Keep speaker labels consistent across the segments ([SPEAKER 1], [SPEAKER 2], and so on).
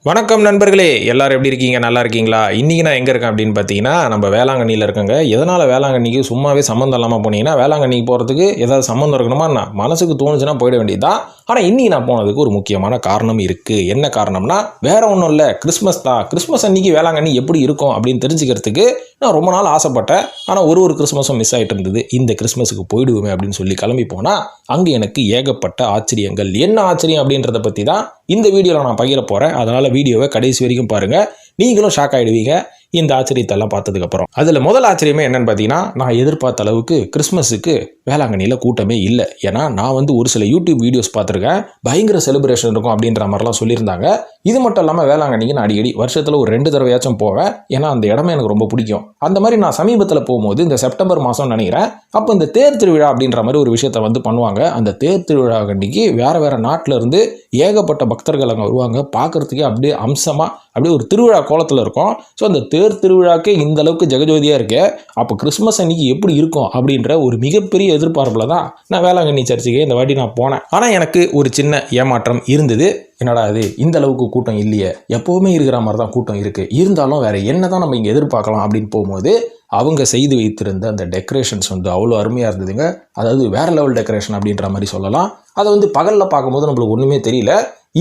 [SPEAKER 1] வணக்கம் நண்பர்களே, எல்லாரும் எப்படி இருக்கீங்க? நல்லா இருக்கீங்களா? இன்றைக்கி நான் எங்கே இருக்கேன் அப்படின்னு பார்த்தீங்கன்னா, நம்ம வேளாங்கண்ணியில் இருக்கேங்க. எதனால் வேளாங்கண்ணிக்கு சும்மாவே சம்மந்தம் இல்லாமல் போனீங்கன்னா, வேளாங்கண்ணிக்கு போகிறதுக்கு ஏதாவது சம்மந்தம் இருக்கணுமா? நான் மனசுக்கு தோணுச்சுன்னா போயிட வேண்டியது தான். ஆனால் இன்றைக்கி நான் போனதுக்கு ஒரு முக்கியமான காரணம் இருக்குது. என்ன காரணம்னா, வேறு ஒன்றும் இல்லை, கிறிஸ்மஸ் தான். கிறிஸ்மஸ் அன்றைக்கி வேளாங்கண்ணி எப்படி இருக்கும் அப்படின்னு தெரிஞ்சுக்கிறதுக்கு நான் ரொம்ப நாள் ஆசைப்பட்டேன். ஆனால் ஒரு கிறிஸ்மஸும் மிஸ் ஆகிட்டு இருந்தது. இந்த கிறிஸ்மஸுக்கு போயிடுவோமே அப்படின்னு சொல்லி கிளம்பி போனால் அங்கே எனக்கு ஏகப்பட்ட ஆச்சரியங்கள். என்ன ஆச்சரியம் அப்படின்றத பற்றி தான் இந்த வீடியோவில் நான் பகிர போகிறேன். அதனால் வீடியோவை கடைசி வரைக்கும் பாருங்கள், நீங்களும் ஷாக் ஆகிடுவீங்க இந்த ஆச்சரியத்தெல்லாம் பார்த்ததுக்கப்புறம். அதில் முதல் ஆச்சரியமே என்னன்னு பார்த்தீங்கன்னா, நான் எதிர்பார்த்த அளவுக்கு கிறிஸ்மஸுக்கு வேளாங்கண்ணியில் கூட்டமே இல்லை. ஏன்னா நான் ஒரு சில யூடியூப் வீடியோஸ் பார்த்துருக்கேன், பயங்கர செலிப்ரேஷன் இருக்கும் அப்படின்ற மாதிரிலாம் சொல்லியிருந்தாங்க. இது மட்டும் இல்லாமல் வேளாங்கண்ணிக்கு நான் அடிக்கடி வருஷத்தில் ஒரு 2 தடவையாச்சும் போவேன். ஏன்னா அந்த இடமே எனக்கு ரொம்ப பிடிக்கும். அந்த மாதிரி நான் சமீபத்தில் போகும்போது இந்த செப்டம்பர் மாதம் நினைக்கிறேன், அப்போ இந்த தேர் திருவிழா அப்படின்ற மாதிரி ஒரு விஷயத்தை பண்ணுவாங்க. அந்த தேர் திருவிழா அன்னைக்கு வேறு நாட்டில் இருந்து ஏகப்பட்ட பக்தர்கள் அங்கே வருவாங்க. பார்க்குறதுக்கே அப்படியே அம்சமாக அப்படியே ஒரு திருவிழா கோலத்தில் இருக்கும். ஸோ அந்த தேர் திருவிழாக்கே இந்த அளவுக்கு ஜெகஜோதியாக இருக்கு. அப்போ கிறிஸ்மஸ் அன்னைக்கு எப்படி இருக்கும் அப்படின்ற ஒரு மிகப்பெரிய எதிர்பார்ப்பில் தான் நான் வேளாங்கண்ணி சர்ச்சுக்கு இந்த வாட்டி நான் போனேன். ஆனால் எனக்கு ஒரு சின்ன ஏமாற்றம் இருந்தது. என்னடா இது, இந்த அளவுக்கு கூட்டம் இல்லையே, எப்போவுமே இருக்கிற மாதிரி தான் கூட்டம் இருக்குது, இருந்தாலும் வேறு என்ன தான் நம்ம இங்கே எதிர்பார்க்கலாம் அப்படின்னு போகும்போது அவங்க செய்து வைத்திருந்த அந்த டெக்கரேஷன்ஸ் அவ்வளோ அருமையாக இருந்ததுங்க. அதாவது வேறு லெவல் டெக்கரேஷன் அப்படின்ற மாதிரி சொல்லலாம். அதை பகலில் பார்க்கும்போது நம்மளுக்கு ஒன்றுமே தெரியல.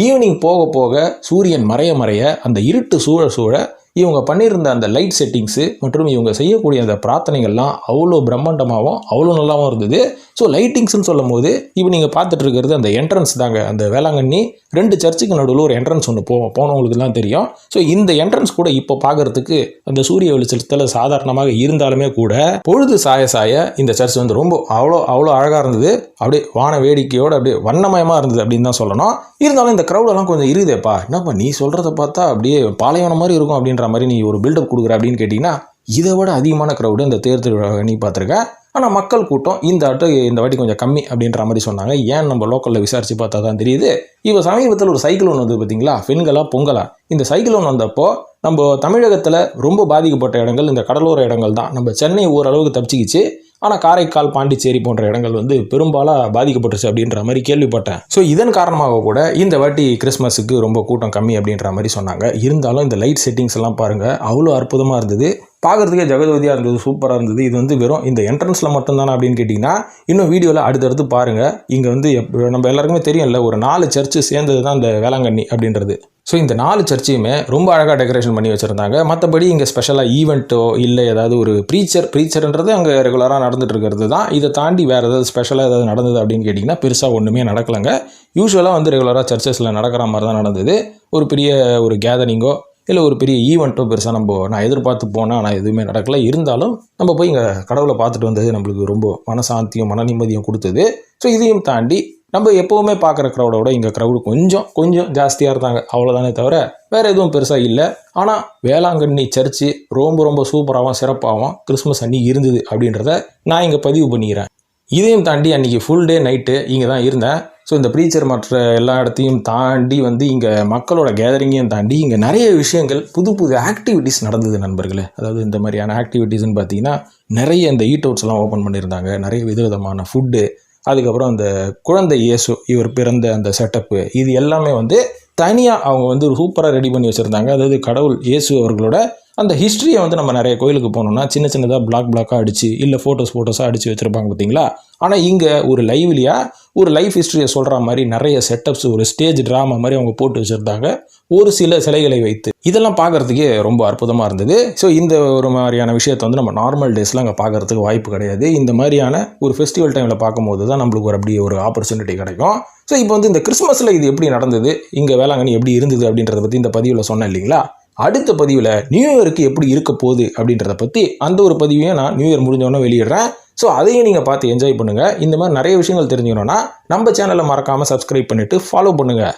[SPEAKER 1] ஈவினிங் போக போக சூரியன் மறைய அந்த இருட்டு சூழ இவங்க பண்ணியிருந்த அந்த லைட் செட்டிங்ஸு மற்றும் இவங்க செய்யக்கூடிய அந்த பிரார்த்தனைகள்லாம் அவ்வளோ பிரம்மாண்டமாகவும் அவ்வளோ நல்லாவும் இருந்தது. ஸோ லைட்டிங்ஸ்னு சொல்லும் போது இப்போ நீங்கள் பார்த்துட்டு இருக்கிறது அந்த என்ட்ரன்ஸ் தாங்க. அந்த வேளாங்கண்ணி 2 சர்ச்சுக்கு நடுவில் ஒரு என்ட்ரன்ஸ் ஒன்று போனவங்களுக்கு தான் தெரியும். ஸோ இந்த என்ட்ரன்ஸ் கூட இப்போ பார்க்குறதுக்கு அந்த சூரிய வெளிச்சத்தில் சாதாரணமாக இருந்தாலுமே கூட பொழுது சாய இந்த சர்ச் ரொம்ப அவ்வளோ அழகாக இருந்தது. அப்படியே வான வேடிக்கையோடு அப்படியே வண்ணமயமாக இருந்தது அப்படின்னு தான் சொல்லணும். இருந்தாலும் இந்த க்ரௌடெல்லாம் கொஞ்சம் இருக்குதேப்பா, என்னப்பா நீ சொல்கிறத பார்த்தா அப்படியே பாலைவனம் மாதிரி இருக்கும் அப்படின்ற மாதிரி நீ ஒரு பில்டப் கொடுக்குற அப்படின்னு கேட்டிங்கன்னா, இதை விட அதிகமான க்ரௌடு இந்த தேர் திருவிழா நீ பார்த்துருக்கேன். ஆனால் மக்கள் கூட்டம் இந்த வாட்டி கொஞ்சம் கம்மி அப்படின்ற மாதிரி சொன்னாங்க. ஏன் நம்ம லோக்கலில் விசாரித்து பார்த்தா தான் தெரியுது. இப்போ சமீபத்தில் ஒரு சைக்கிள் ஒன்று வந்து பார்த்தீங்களா, பெண்களா பொங்கலா, இந்த சைக்கிள் ஒன்று வந்தப்போ நம்ம தமிழகத்தில் ரொம்ப பாதிக்கப்பட்ட இடங்கள் இந்த கடலோர இடங்கள் தான். நம்ம சென்னை ஓரளவுக்கு தப்பிச்சிக்கிச்சு, ஆனால் காரைக்கால், பாண்டிச்சேரி போன்ற இடங்கள் பெரும்பாலாக பாதிக்கப்பட்டுச்சு அப்படின்ற மாதிரி கேள்விப்பட்டேன். ஸோ இதன் காரணமாக கூட இந்த வாட்டி கிறிஸ்மஸுக்கு ரொம்ப கூட்டம் கம்மி அப்படின்ற மாதிரி சொன்னாங்க. இருந்தாலும் இந்த லைட் செட்டிங்ஸ் எல்லாம் பாருங்கள், அவ்வளோ அற்புதமாக இருந்தது. பார்க்குறதுக்கே ஜெகஜோதியாக இருந்தது, சூப்பராக இருந்தது. இது வெறும் இந்த என்ட்ரன்ஸில் மட்டும்தானே அப்படின்னு கேட்டிங்கன்னா, இன்னும் வீடியோவில் அடுத்தடுத்து பாருங்கள். இங்கே நம்ம எல்லாருக்குமே தெரியும்ல, ஒரு 4 சர்ச்சு சேர்ந்தது தான் இந்த வேளாங்கண்ணி அப்படின்றது. ஸோ இந்த 4 சர்ச்சையுமே ரொம்ப அழகாக டெக்கரேஷன் பண்ணி வச்சுருந்தாங்க. மற்றபடி இங்கே ஸ்பெஷலாக ஈவெண்ட்டோ இல்லை ஏதாவது ஒரு ப்ரீச்சர்ன்றது அங்கே ரெகுலராக நடந்துகிட்டு இருக்கிறது தான். இதை தாண்டி வேறு ஏதாவது ஸ்பெஷலாக ஏதாவது நடந்தது அப்படின்னு கேட்டிங்கன்னா பெருசாக ஒன்றுமே நடக்கலைங்க. யூஸ்வலாக ரெகுலராக சர்ச்சஸில் நடக்கிற மாதிரி தான் நடந்தது. ஒரு பெரிய ஒரு கேதரிங்கோ இல்லை ஒரு பெரிய ஈவெண்ட்டோ பெருசாக நான் எதிர்பார்த்து போனால் ஆனால் எதுவுமே நடக்கலை. இருந்தாலும் நம்ம போய் இங்கே கடவுளை பார்த்துட்டு வந்தது நம்மளுக்கு ரொம்ப மனசாந்தியும் மன நிம்மதியும் கொடுத்தது. ஸோ இதையும் தாண்டி நம்ம எப்போவுமே பார்க்குற க்ரௌடோட இங்கே க்ரௌடு கொஞ்சம் ஜாஸ்தியாக இருந்தாங்க, அவ்வளோதானே தவிர வேறு எதுவும் பெருசாக இல்லை. ஆனால் வேளாங்கண்ணி சர்ச்சு ரொம்ப சூப்பராகவும் சிறப்பாகவும் கிறிஸ்மஸ் அன்றைக்கி இருந்தது அப்படின்றத நான் இங்கே பதிவு பண்ணிக்கிறேன். இதையும் தாண்டி அன்றைக்கி ஃபுல் டே நைட்டு இங்கே தான் இருந்தேன். ஸோ இந்த ப்ரீச்சர் மற்ற எல்லா இடத்தையும் தாண்டி இங்கே மக்களோட கேதரிங்கையும் தாண்டி இங்கே நிறைய விஷயங்கள் புது ஆக்டிவிட்டீஸ் நடந்தது நண்பர்களே. அதாவது இந்த மாதிரியான ஆக்டிவிட்டீஸ்ன்னு பார்த்தீங்கன்னா, நிறைய இந்த ஈட் அவுட்ஸ்லாம் ஓப்பன் பண்ணியிருந்தாங்க. நிறைய விதவிதமான ஃபுட்டு, அதுக்கப்புறம் அந்த குழந்தை இயேசு இவர் பிறந்த அந்த செட்டப்பு, இது எல்லாமே தனியாக அவங்க சூப்பராக ரெடி பண்ணி வச்சுருந்தாங்க. அதாவது கடவுள் இயேசு அவர்களோட அந்த ஹிஸ்ட்ரியை நம்ம நிறைய கோயிலுக்கு போனோம்னா சின்னதாக பிளாக்காக அடித்து இல்லை ஃபோட்டோஸாக அடித்து வச்சுருப்பாங்க பார்த்தீங்களா. ஆனால் இங்கே ஒரு ஒரு லைஃப் ஹிஸ்ட்ரியை சொல்கிற மாதிரி நிறைய செட்டப்ஸ், ஒரு ஸ்டேஜ் ட்ராமா மாதிரி அவங்க போட்டு வச்சுருந்தாங்க, ஒரு சில சிலைகளை வைத்து. இதெல்லாம் பார்க்குறதுக்கே ரொம்ப அற்புதமாக இருந்தது. ஸோ இந்த ஒரு மாதிரியான விஷயத்தை நம்ம நார்மல் டேஸில் அங்கே பார்க்குறதுக்கு வாய்ப்பு கிடையாது. இந்த மாதிரியான ஒரு ஃபெஸ்டிவல் டைமில் பார்க்கும்போது தான் நம்மளுக்கு அப்படியே ஒரு ஆப்பர்ச்சுனிட்டி கிடைக்கும். ஸோ இப்போ இந்த கிறிஸ்மஸில் இது எப்படி நடந்தது, இங்கே வேளாங்கண்ணி எப்படி இருந்தது அப்படின்றத பற்றி இந்த பதிவில் சொன்னேன் இல்லைங்களா. அடுத்த பதிவில் நியூ இயருக்கு எப்படி இருக்க போகுது அப்படின்றத பற்றி அந்த ஒரு பதிவையும் நான் நியூ இயர் முடிஞ்சோடனே வெளியிடுறேன். ஸோ அதையும் நீங்கள் பார்த்து என்ஜாய் பண்ணுங்கள். இந்த மாதிரி நிறைய விஷயங்கள் தெரிஞ்சுக்கணுன்னா நம்ம சேனலை மறக்காமல் சப்ஸ்கிரைப் பண்ணிவிட்டு ஃபாலோ பண்ணுங்கள்.